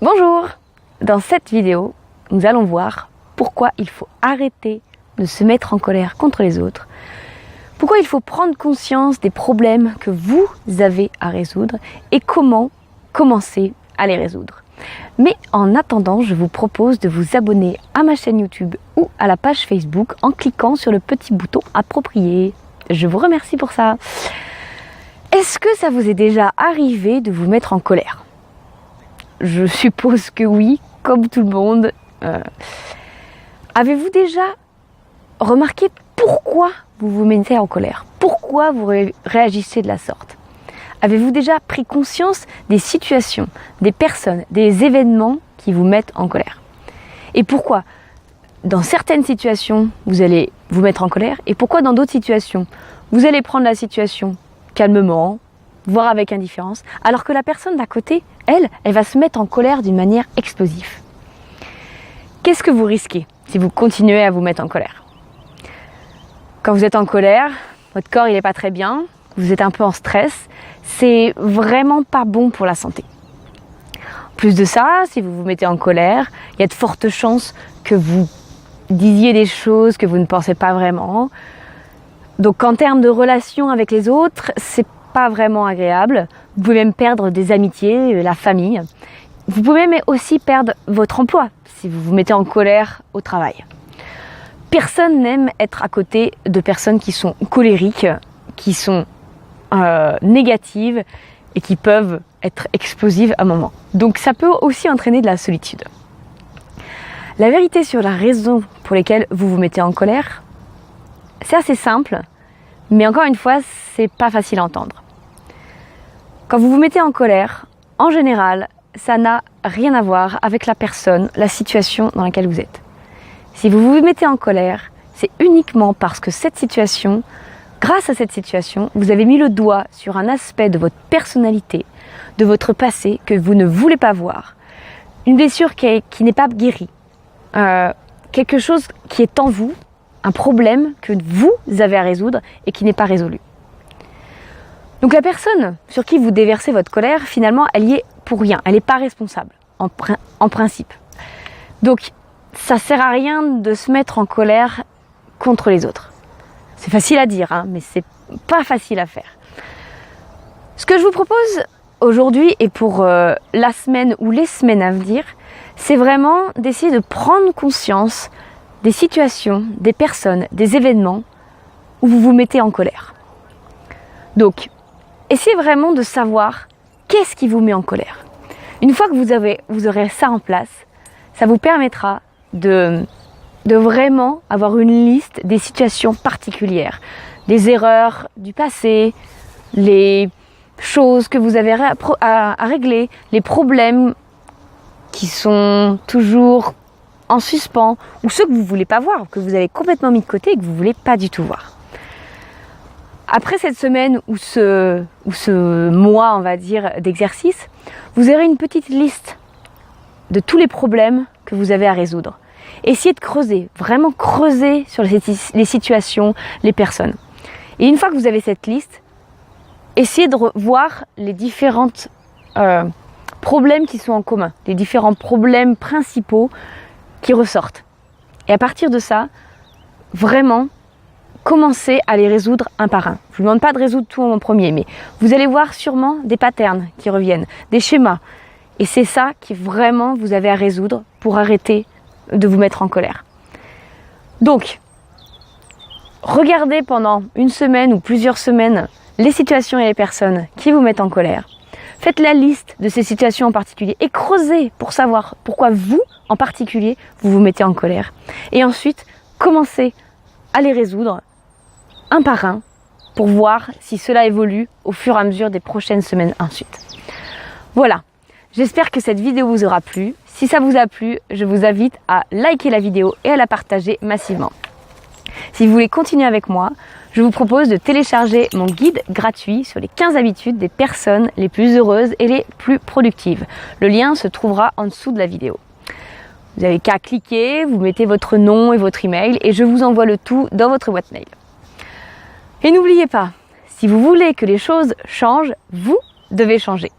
Bonjour! Dans cette vidéo, nous allons voir pourquoi il faut arrêter de se mettre en colère contre les autres, pourquoi il faut prendre conscience des problèmes que vous avez à résoudre et comment commencer à les résoudre. Mais en attendant, je vous propose de vous abonner à ma chaîne YouTube ou à la page Facebook en cliquant sur le petit bouton approprié. Je vous remercie pour ça. Est-ce que ça vous est déjà arrivé de vous mettre en colère ? Je suppose que oui, comme tout le monde. Avez-vous déjà remarqué pourquoi vous vous mettez en colère ? Pourquoi vous réagissez de la sorte ? Avez-vous déjà pris conscience des situations, des personnes, des événements qui vous mettent en colère ? Et pourquoi, dans certaines situations, vous allez vous mettre en colère et pourquoi dans d'autres situations, vous allez prendre la situation calmement, voire avec indifférence, alors que la personne d'à côté, elle va se mettre en colère d'une manière explosive. Qu'est-ce que vous risquez si vous continuez à vous mettre en colère ? Quand vous êtes en colère, votre corps il n'est pas très bien, vous êtes un peu en stress, c'est vraiment pas bon pour la santé. En plus de ça, si vous vous mettez en colère, il y a de fortes chances que vous disiez des choses que vous ne pensez pas vraiment. Donc en termes de relations avec les autres, c'est pas vraiment agréable. Vous pouvez même perdre des amitiés, la famille. Vous pouvez même aussi perdre votre emploi si vous vous mettez en colère au travail. Personne n'aime être à côté de personnes qui sont colériques, qui sont négatives et qui peuvent être explosives à un moment. Donc ça peut aussi entraîner de la solitude. La vérité sur la raison pour laquelle vous vous mettez en colère, c'est assez simple, mais encore une fois, c'est pas facile à entendre. Quand vous vous mettez en colère, en général, ça n'a rien à voir avec la personne, la situation dans laquelle vous êtes. Si vous vous mettez en colère, c'est uniquement parce que cette situation, grâce à cette situation, vous avez mis le doigt sur un aspect de votre personnalité, de votre passé que vous ne voulez pas voir. Une blessure qui n'est pas guérie. Quelque chose qui est en vous, un problème que vous avez à résoudre et qui n'est pas résolu. Donc la personne sur qui vous déversez votre colère, finalement, elle y est pour rien. Elle n'est pas responsable, en principe. Donc, ça sert à rien de se mettre en colère contre les autres. C'est facile à dire, mais c'est pas facile à faire. Ce que je vous propose aujourd'hui et pour la semaine ou les semaines à venir, c'est vraiment d'essayer de prendre conscience des situations, des personnes, des événements où vous vous mettez en colère. Donc, essayez vraiment de savoir qu'est-ce qui vous met en colère. Une fois que vous aurez ça en place, ça vous permettra de vraiment avoir une liste des situations particulières, des erreurs du passé, les choses que vous avez à régler, les problèmes qui sont toujours en suspens ou ceux que vous ne voulez pas voir, que vous avez complètement mis de côté et que vous ne voulez pas du tout voir. Après cette semaine ou ce mois, on va dire, d'exercice, vous aurez une petite liste de tous les problèmes que vous avez à résoudre. Essayez de creuser, vraiment creuser sur les situations, les personnes. Et une fois que vous avez cette liste, essayez de voir les différents problèmes qui sont en commun, les différents problèmes principaux qui ressortent. Et à partir de ça, vraiment, commencez à les résoudre un par un. Je ne vous demande pas de résoudre tout en premier, mais vous allez voir sûrement des patterns qui reviennent, des schémas. Et c'est ça qui vraiment vous avez à résoudre pour arrêter de vous mettre en colère. Donc, regardez pendant une semaine ou plusieurs semaines les situations et les personnes qui vous mettent en colère. Faites la liste de ces situations en particulier et creusez pour savoir pourquoi vous, en particulier, vous vous mettez en colère. Et ensuite, commencez à les résoudre un par un pour voir si cela évolue au fur et à mesure des prochaines semaines ensuite. Voilà, j'espère que cette vidéo vous aura plu. Si ça vous a plu, je vous invite à liker la vidéo et à la partager massivement. Si vous voulez continuer avec moi, je vous propose de télécharger mon guide gratuit sur les 15 habitudes des personnes les plus heureuses et les plus productives. Le lien se trouvera en dessous de la vidéo. Vous n'avez qu'à cliquer, vous mettez votre nom et votre email et je vous envoie le tout dans votre boîte mail. Et n'oubliez pas, si vous voulez que les choses changent, vous devez changer.